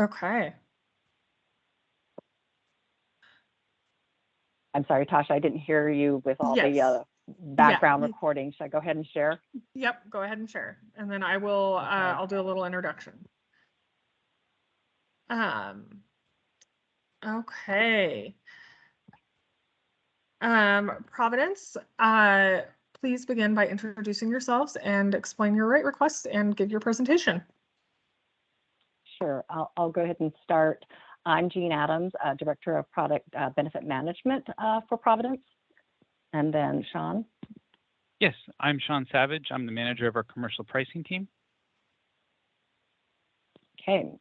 Okay. I'm sorry, Tasha, I didn't hear you with all the Yes. Yeah. background recording. Should I go ahead and share? Yep. Go ahead and share, and then I will. Okay. I'll do a little introduction. Um. Okay. Providence. Please begin by introducing yourselves and explain your rate request and give your presentation. Sure. I'll go ahead and start. I'm Jean Adams, Director of Product Benefit Management for Providence. And then Sean. Yes, I'm Sean Savage. I'm the manager of our commercial pricing team. Okay.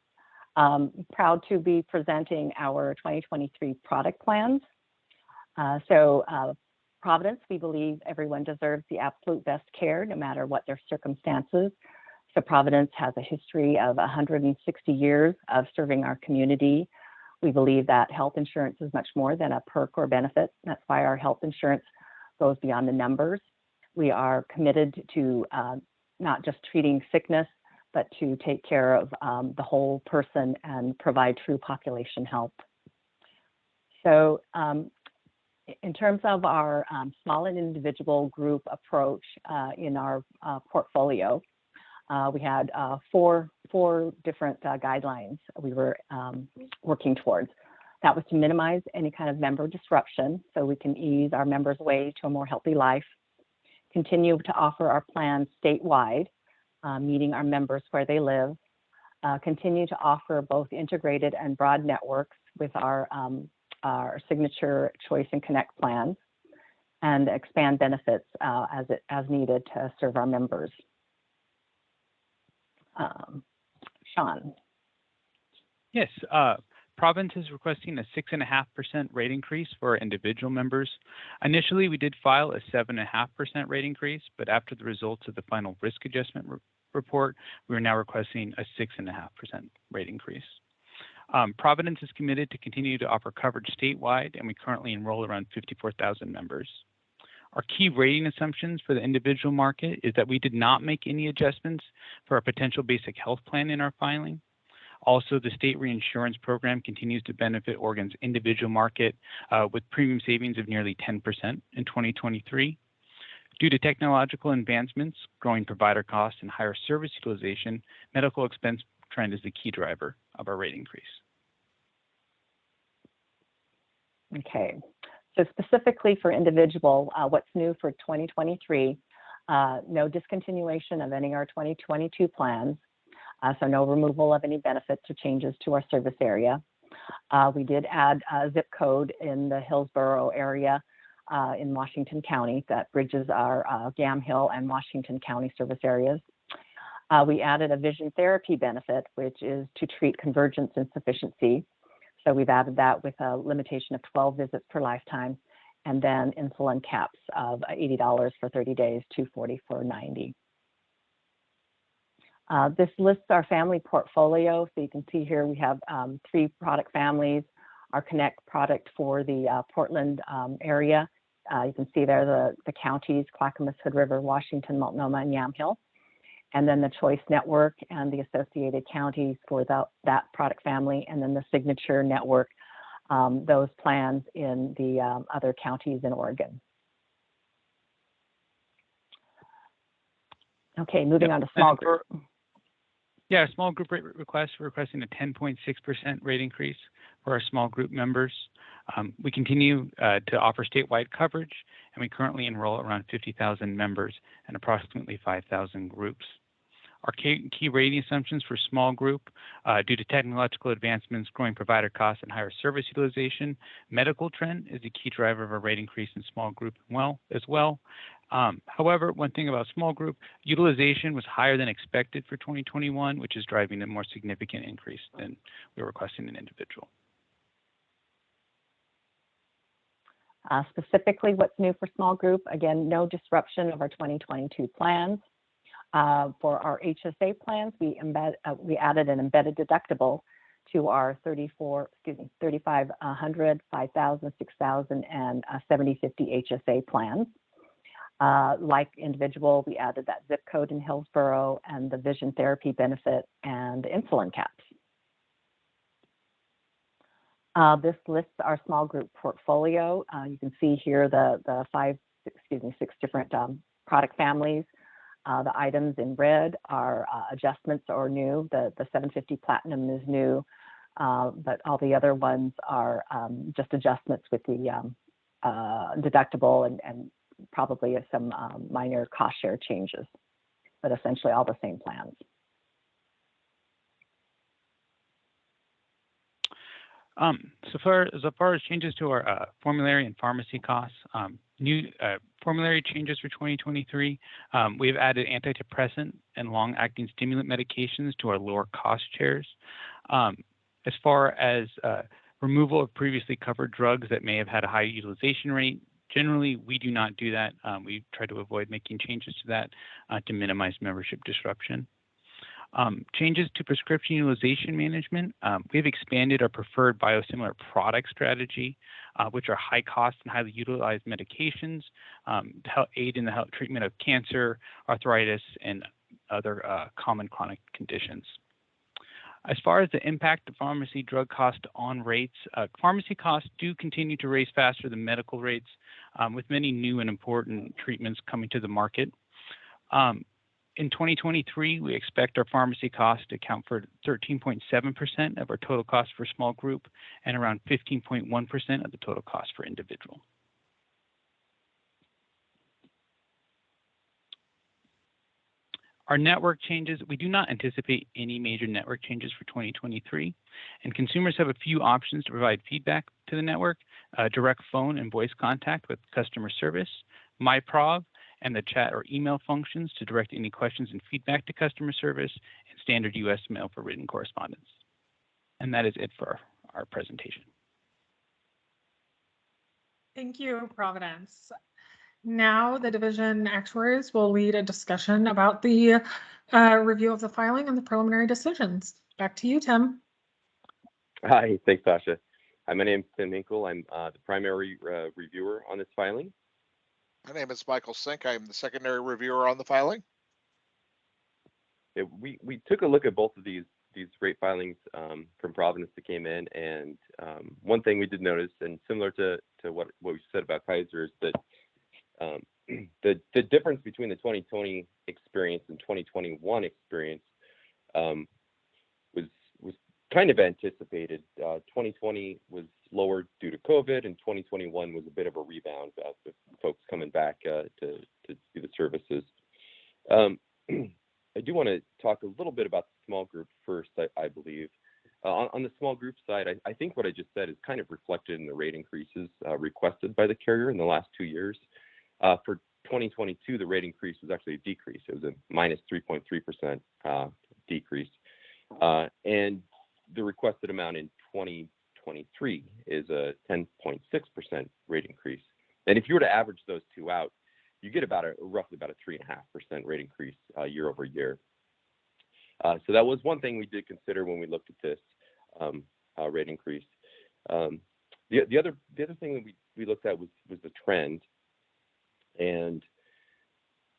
Proud to be presenting our 2023 product plans. Providence, we believe everyone deserves the absolute best care, no matter what their circumstances. So Providence has a history of 160 years of serving our community. We believe that health insurance is much more than a perk or benefit. That's why our health insurance goes beyond the numbers. We are committed to not just treating sickness, but to take care of the whole person and provide true population health. So in terms of our small and individual group approach in our portfolio, we had four different guidelines we were working towards. That was to minimize any kind of member disruption so we can ease our members' way to a more healthy life, continue to offer our plans statewide, meeting our members where they live, continue to offer both integrated and broad networks with our signature choice and connect plans, and expand benefits as needed to serve our members. Sean. Yes, Providence is requesting a 6.5% rate increase for our individual members. Initially, we did file a 7.5% rate increase, but after the results of the final risk adjustment report, we are now requesting a 6.5% rate increase. Providence is committed to continue to offer coverage statewide, and we currently enroll around 54,000 members. Our key rating assumptions for the individual market is that we did not make any adjustments for a potential basic health plan in our filing. Also, the state reinsurance program continues to benefit Oregon's individual market with premium savings of nearly 10% in 2023. Due to technological advancements, growing provider costs, and higher service utilization, medical expense trend is the key driver of our rate increase. Okay. So specifically for individual, what's new for 2023, no discontinuation of any of our 2022 plans, so no removal of any benefits or changes to our service area. We did add a zip code in the Hillsborough area in Washington County that bridges our Gamhill and Washington County service areas. We added a vision therapy benefit, which is to treat convergence insufficiency. So we've added that with a limitation of 12 visits per lifetime, and then insulin caps of $80 for 30 days, $240 for 90. This lists our family portfolio. So you can see here we have 3 product families. Our Connect product for the Portland area. You can see there the counties, Clackamas, Hood River, Washington, Multnomah, and Yamhill. And then the Choice Network and the associated counties for that product family, and then the Signature Network, those plans in the other counties in Oregon. Okay, moving on to small group. Yeah, small group rate request, we're requesting a 10.6% rate increase for our small group members. We continue to offer statewide coverage, and we currently enroll around 50,000 members and approximately 5,000 groups. Our key rating assumptions for small group, due to technological advancements, growing provider costs, and higher service utilization, medical trend is a key driver of a rate increase in small group as well. However, one thing about small group, utilization was higher than expected for 2021, which is driving a more significant increase than we were requesting in individual. Specifically, what's new for small group? Again, no disruption of our 2022 plans. For our HSA plans, we added an embedded deductible to our 3,500, 5,000, 6,000, and 7050 HSA plans. Like individual, we added that zip code in Hillsborough and the vision therapy benefit and insulin caps. This lists our small group portfolio. You can see here the six different product families. The items in red are adjustments or new. The 750 Platinum is new, but all the other ones are just adjustments with the deductible and probably some minor cost share changes, but essentially all the same plans. So far as changes to our formulary and pharmacy costs, new formulary changes for 2023, we have added antidepressant and long-acting stimulant medications to our lower cost chairs. As far as removal of previously covered drugs that may have had a high utilization rate, generally we do not do that. We try to avoid making changes to that to minimize membership disruption. Changes to prescription utilization management. We have expanded our preferred biosimilar product strategy, which are high cost and highly utilized medications to help aid in the treatment of cancer, arthritis, and other common chronic conditions. As far as the impact of pharmacy drug cost on rates, pharmacy costs do continue to rise faster than medical rates, with many new and important treatments coming to the market. In 2023, we expect our pharmacy costs to account for 13.7% of our total cost for small group and around 15.1% of the total cost for individual. Our network changes, we do not anticipate any major network changes for 2023, and consumers have a few options to provide feedback to the network: direct phone and voice contact with customer service, MyProv, and the chat or email functions to direct any questions and feedback to customer service, and standard U.S. mail for written correspondence. And that is it for our presentation. Thank you, Providence. Now the division actuaries will lead a discussion about the review of the filing and the preliminary decisions. Back to you, Tim. Hi, thanks, Sasha. Hi, my name is Tim Hinkle. I'm the primary reviewer on this filing. My name is Michael Sink. I am the secondary reviewer on the filing. Yeah, we took a look at both of these rate filings from Providence that came in, and one thing we did notice, and similar to what we said about Kaiser, is that the difference between the 2020 experience and 2021 experience was kind of anticipated. 2020 was lower due to COVID, and 2021 was a bit of a rebound with folks coming back to do the services. I do want to talk a little bit about the small group first, I believe. On the small group side, I think what I just said is kind of reflected in the rate increases requested by the carrier in the last 2 years. For 2022, the rate increase was actually a decrease. It was a minus 3.3% decrease. And the requested amount in 2023 is a 10.6% rate increase. And if you were to average those two out, you get roughly about a 3.5% rate increase year over year. So that was one thing we did consider when we looked at this rate increase. The other thing that we looked at was the trend, and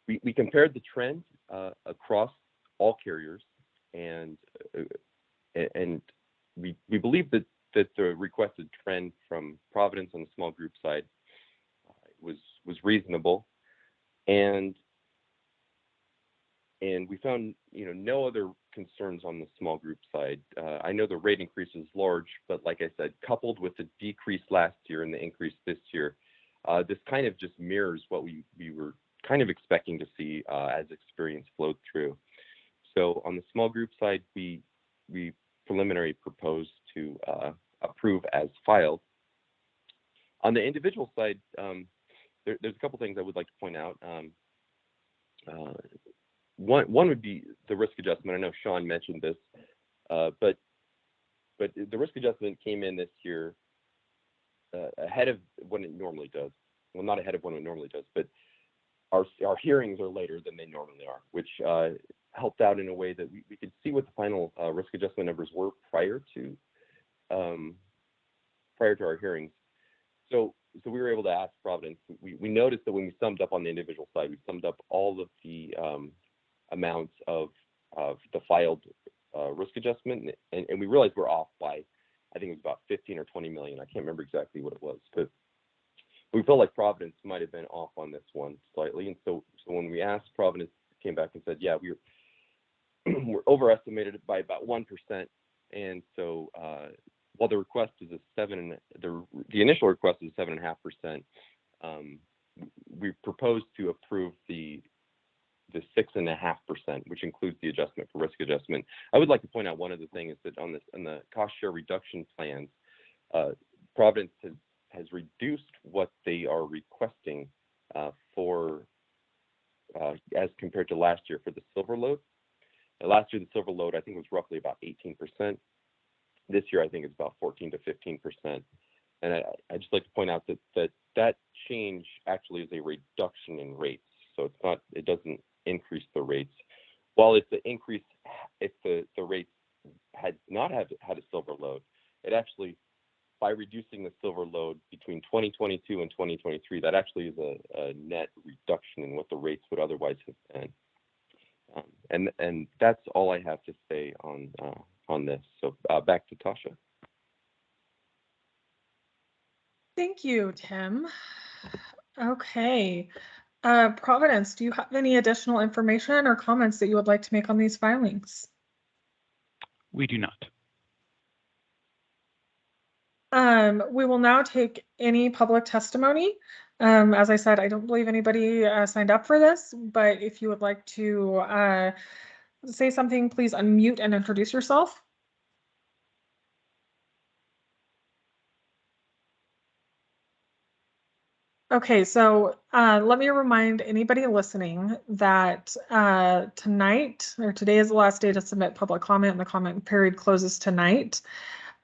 we compared the trend across all carriers, and we believe that the requested trend from Providence on the small group side was reasonable, and we found no other concerns on the small group side. I know the rate increase is large, but like I said, coupled with the decrease last year and the increase this year, this kind of just mirrors what we were kind of expecting to see as experience flowed through. So on the small group side, we preliminary proposed to approve as filed. On the individual side, there's a couple things I would like to point out. One would be the risk adjustment. I know Sean mentioned this, but the risk adjustment came in this year ahead of when it normally does. Well, not ahead of when it normally does, but our hearings are later than they normally are, which helped out in a way that we could see what the final risk adjustment numbers were prior to our hearings. So we were able to ask Providence. We noticed that when we summed up on the individual side, we summed up all of the amounts of the filed risk adjustment, and we realized we're off by I think it was about 15 or 20 million. I can't remember exactly what it was, but we felt like Providence might have been off on this one slightly. And so when we asked, Providence came back and said, yeah, we're overestimated by about 1%. And so while the request is the initial request is 7.5%, we proposed to approve the 6.5%, which includes the adjustment for risk adjustment. I would like to point out one other thing is that on the cost share reduction plans, Providence has reduced what they are requesting for as compared to last year for the silver load. Last year, the silver load, I think, was roughly about 18%. This year, I think it's about 14 to 15%. And I just like to point out that change actually is a reduction in rates. So it doesn't increase the rates. While it's the increase, if the rates had not had a silver load, it actually, by reducing the silver load between 2022 and 2023, that actually is a net reduction in what the rates would otherwise have been. And that's all I have to say on this. So back to Tasha. Thank you, Tim. Okay. Providence, do you have any additional information or comments that you would like to make on these filings? We do not. We will now take any public testimony. As I said, I don't believe anybody signed up for this, but if you would like to say something, please unmute and introduce yourself. Okay, so let me remind anybody listening that tonight or today is the last day to submit public comment, and the comment period closes tonight.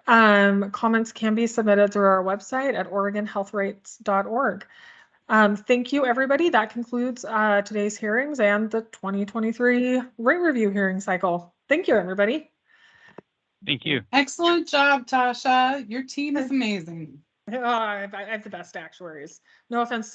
Comments can be submitted through our website at OregonHealthRates.org. Thank you, everybody. That concludes today's hearings and the 2023 rate review hearing cycle. Thank you, everybody. Thank you. Excellent job, Tasha. Your team is amazing. I have the best actuaries. No offense to